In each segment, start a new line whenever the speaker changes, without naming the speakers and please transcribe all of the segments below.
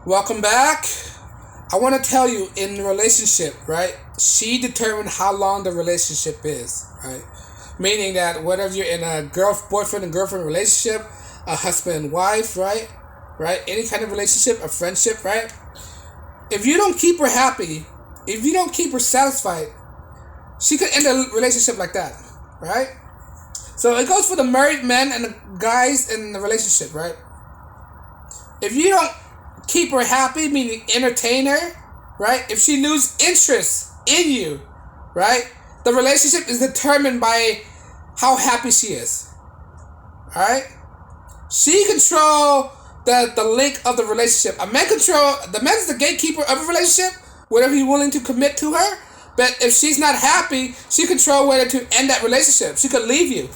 Welcome back. I want to tell you in the relationship, right? She determined how long the relationship is, right? Meaning that whether you're in a boyfriend and girlfriend relationship, a husband and wife, right? Right? Any kind of relationship, a friendship, right? If you don't keep her happy, if you don't keep her satisfied, she could end a relationship like that, right? So it goes for the married men and the guys in the relationship, right? If you don't keep her happy, meaning entertain her, right? If she loses interest in you, right? The relationship is determined by how happy she is. Alright? She control the link of the relationship. A man control the man's the gatekeeper of a relationship, whatever he's willing to commit to her. But if she's not happy, she control whether to end that relationship. She could leave you.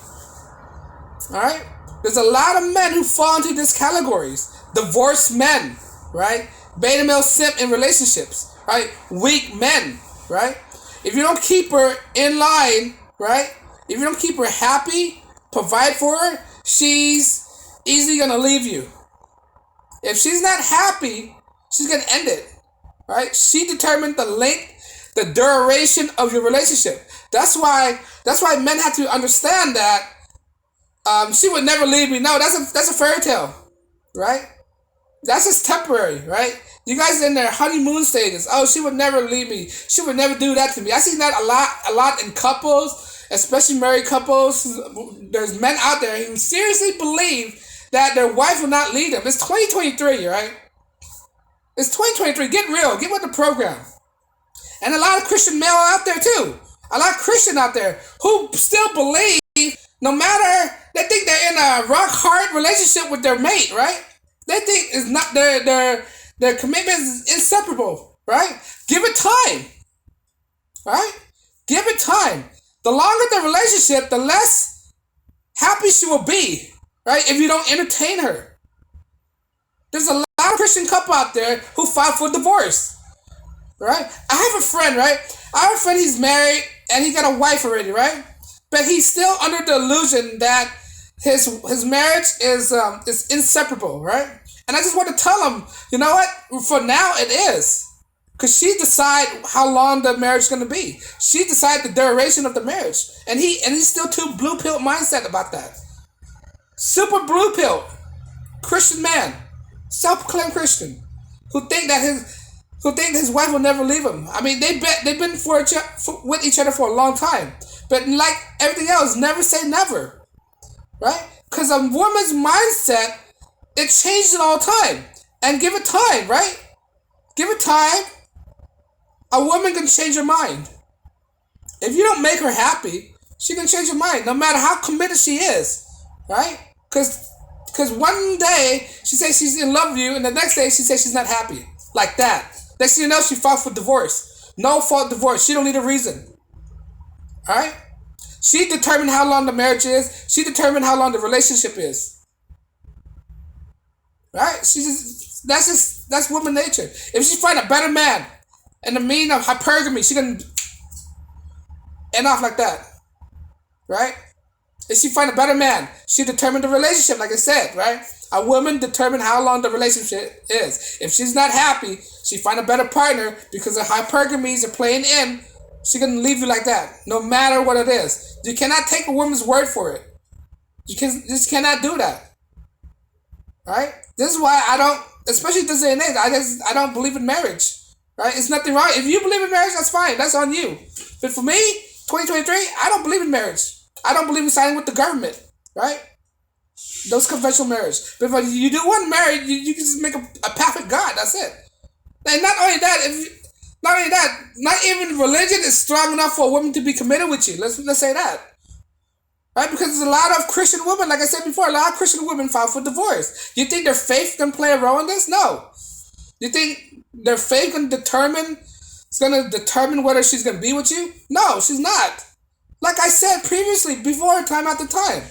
Alright? There's a lot of men who fall into these categories. Divorced men, right? Beta male simp in relationships, right? Weak men, right? If you don't keep her in line, right? If you don't keep her happy, provide for her, she's easily gonna leave you. If she's not happy, she's gonna end it, right? She determined the length, the duration of your relationship. That's why men have to understand that she would never leave me. No, that's a fairy tale, right? That's just temporary, right? You guys in their honeymoon stages. Oh, she would never leave me. She would never do that to me. I see that a lot in couples, especially married couples. There's men out there who seriously believe that their wife will not leave them. It's 2023, right? It's 2023. Get real. Get with the program. And a lot of Christian male out there too. A lot of Christian out there who still believe, no matter they think they're in a rock hard relationship with their mate, right? They think it's not their commitment is inseparable, right? Give it time, right? Give it time. The longer the relationship, the less happy she will be, right? If you don't entertain her. There's a lot of Christian couple out there who filed for divorce, right? I have a friend, right? I have a friend. He's married and he got a wife already, right? But he's still under the illusion that his marriage is inseparable, right? And I just want to tell him, you know what? For now, it is, because she decide how long the marriage is going to be. She decide the duration of the marriage, and he's still too blue pill mindset about that. Super blue pill, Christian man, self-proclaimed Christian, who think his wife will never leave him. I mean, they've been with each other for a long time, but like everything else, never say never. Right? Because a woman's mindset, it changes all the time. And give it time, right? Give it time. A woman can change her mind. If you don't make her happy, she can change her mind, no matter how committed she is. Right? Because one day she says she's in love with you, and the next day she says she's not happy. Like that. Next thing you know, she filed for divorce. No fault divorce. She don't need a reason. Alright? She determined how long the marriage is. She determined how long the relationship is. Right? That's woman nature. If she find a better man in the mean of hypergamy, she can end off like that. Right? If she find a better man, she determined the relationship, like I said, right? A woman determined how long the relationship is. If she's not happy, she find a better partner because the hypergamies are playing in. She can leave you like that, no matter what it is. You cannot take a woman's word for it. Just cannot do that. Right? This is why I don't, especially this day and age, I don't believe in marriage. Right? It's nothing wrong. If you believe in marriage, that's fine. That's on you. But for me, 2023, I don't believe in marriage. I don't believe in signing with the government. Right? Those conventional marriage. But if you do one marriage, you can just make a pact with God. That's it. And not only that, not even religion is strong enough for a woman to be committed with you. Let's say that. Right? Because there's a lot of Christian women, like I said before, a lot of Christian women file for divorce. You think their faith can play a role in this? No. You think their faith is going to determine whether she's going to be with you? No, she's not. Like I said previously, before, time after time.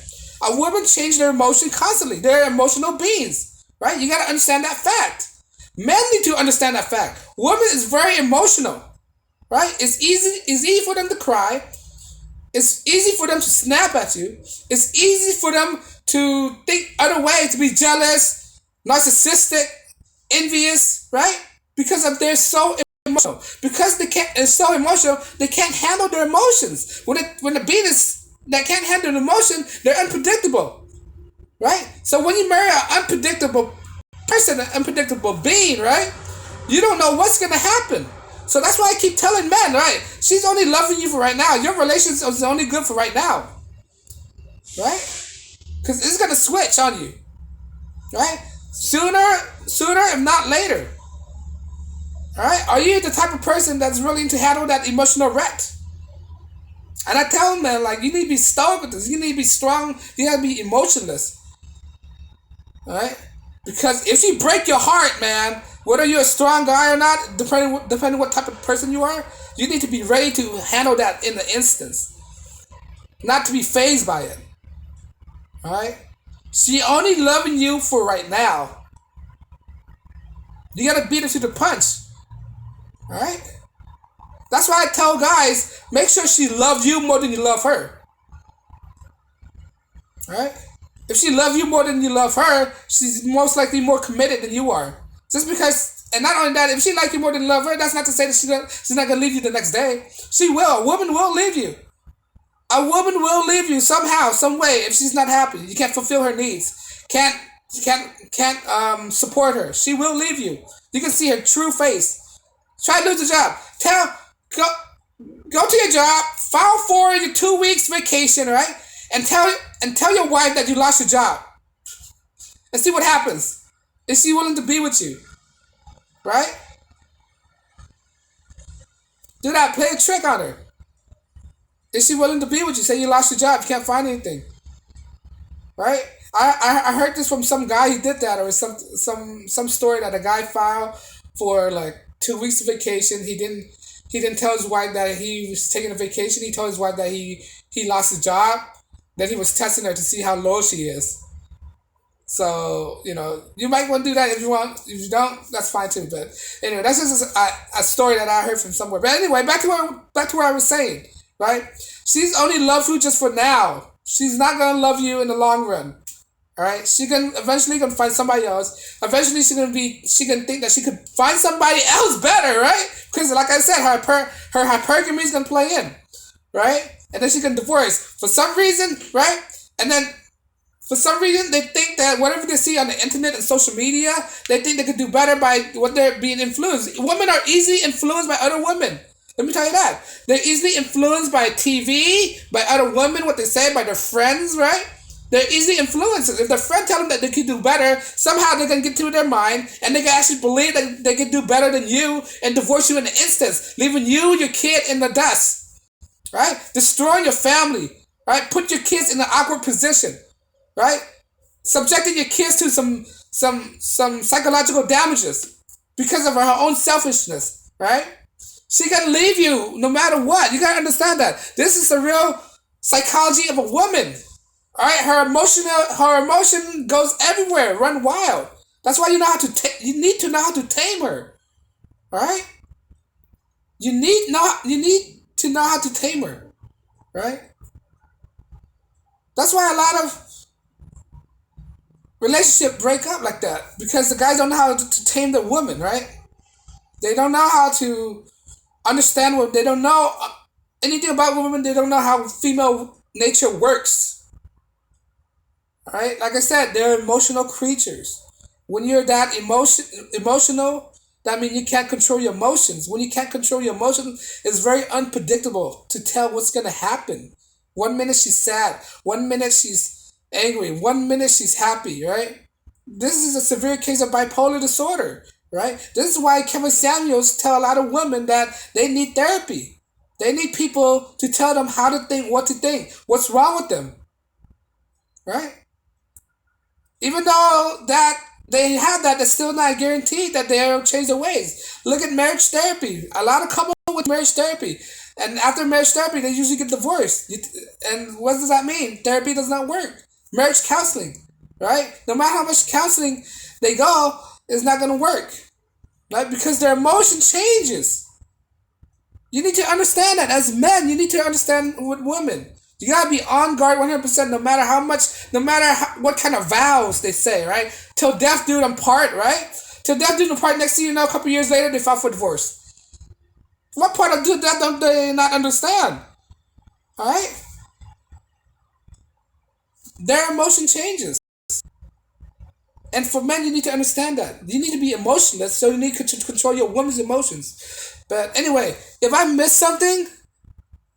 A woman changes their emotion constantly. They're emotional beings. Right? You got to understand that fact. Men need to understand that fact. Women is very emotional. Right? It's easy for them to cry. It's easy for them to snap at you. It's easy for them to think other ways, to be jealous, narcissistic, envious, right? Because of they're so emotional. Because they can't it's so emotional, they can't handle their emotions. When the being is that can't handle the emotion, they're unpredictable, right? So when you marry an unpredictable person, an unpredictable being, right? You don't know what's gonna happen. So that's why I keep telling men, right? She's only loving you for right now. Your relationship is only good for right now, right? Because it's gonna switch on you, right? Sooner, if not later. All right? Are you the type of person that's willing to handle that emotional wreck? And I tell them, man, like, you need to be stoic with this. You need to be strong. You gotta be emotionless. All right? Because if you break your heart, man, whether you're a strong guy or not, depending what type of person you are, you need to be ready to handle that in the instance, not to be phased by it. All right? She only loving you for right now. You gotta beat her to the punch. All right? That's why I tell guys, make sure she loves you more than you love her. All right? If she loves you more than you love her, she's most likely more committed than you are. Just because, and not only that, if she likes you more than you love her, that's not to say that she's not gonna leave you the next day. She will. A woman will leave you. A woman will leave you somehow, some way, if she's not happy. You can't fulfill her needs. Can't support her. She will leave you. You can see her true face. Try to lose the job. Go to your job. File for your 2 weeks vacation, right? And tell your wife that you lost your job. And see what happens. Is she willing to be with you? Right? Do that. Play a trick on her. Is she willing to be with you? Say you lost your job. You can't find anything. Right? I heard this from some guy who did that, or some story that a guy filed for like 2 weeks of vacation. He didn't tell his wife that he was taking a vacation. He told his wife that he lost his job. Then he was testing her to see how low she is. So, you might want to do that if you want. If you don't, that's fine too. But anyway, that's just a story that I heard from somewhere. But anyway, back to what I was saying, right? She's only love you just for now. She's not gonna love you in the long run. All right, she can eventually gonna find somebody else. Eventually, she can think that she could find somebody else better, right? Because like I said, her hypergamy is gonna play in, right? And then she can divorce for some reason, right? And then for some reason they think that whatever they see on the internet and social media, they think they could do better by what they're being influenced. Women are easily influenced by other women. Let me tell you that. They're easily influenced by TV, by other women, what they say, by their friends, right? They're easily influenced. If their friend tell them that they can do better, somehow they can get to their mind and they can actually believe that they can do better than you and divorce you in an instance, leaving you, your kid in the dust, right? Destroying your family, right? Put your kids in an awkward position, right? Subjecting your kids to some psychological damages because of her own selfishness, right? She can leave you no matter what. You gotta understand that. This is the real psychology of a woman. Alright, her emotion goes everywhere, run wild. That's why you need to know how to tame her. Alright? You need to know how to tame her. Right? That's why a lot of relationships break up like that. Because the guys don't know how to tame the woman, right? They don't know how to understand what they don't know anything about women. They don't know how female nature works. All right, like I said, they're emotional creatures. When you're that emotional, that means you can't control your emotions. When you can't control your emotions, it's very unpredictable to tell what's gonna happen. 1 minute she's sad, 1 minute she's angry, 1 minute she's happy. Right? This is a severe case of bipolar disorder. Right? This is why Kevin Samuels tell a lot of women that they need therapy. They need people to tell them how to think, what to think, what's wrong with them. Right? Even though that they have that, it's still not guaranteed that they'll change their ways. Look at marriage therapy. A lot of couples with marriage therapy. And after marriage therapy, they usually get divorced. And what does that mean? Therapy does not work. Marriage counseling. Right? No matter how much counseling they go, it's not going to work. Right? Because their emotion changes. You need to understand that. As men, you need to understand with women. You gotta be on guard 100%, no matter what kind of vows they say, right? Till death do them part, right? Till death do the part next to you. Now, a couple years later, they file for divorce. What part of that don't they not understand? All right, their emotion changes. And for men, you need to understand that. You need to be emotionless, so you need to control your woman's emotions. But anyway, if I missed something,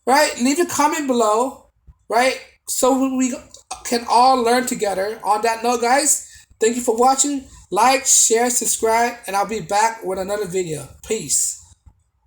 right, leave a comment below, right, so we can all learn together. On that note, guys, thank you for watching. Like, share, subscribe, and I'll be back with another video. Peace.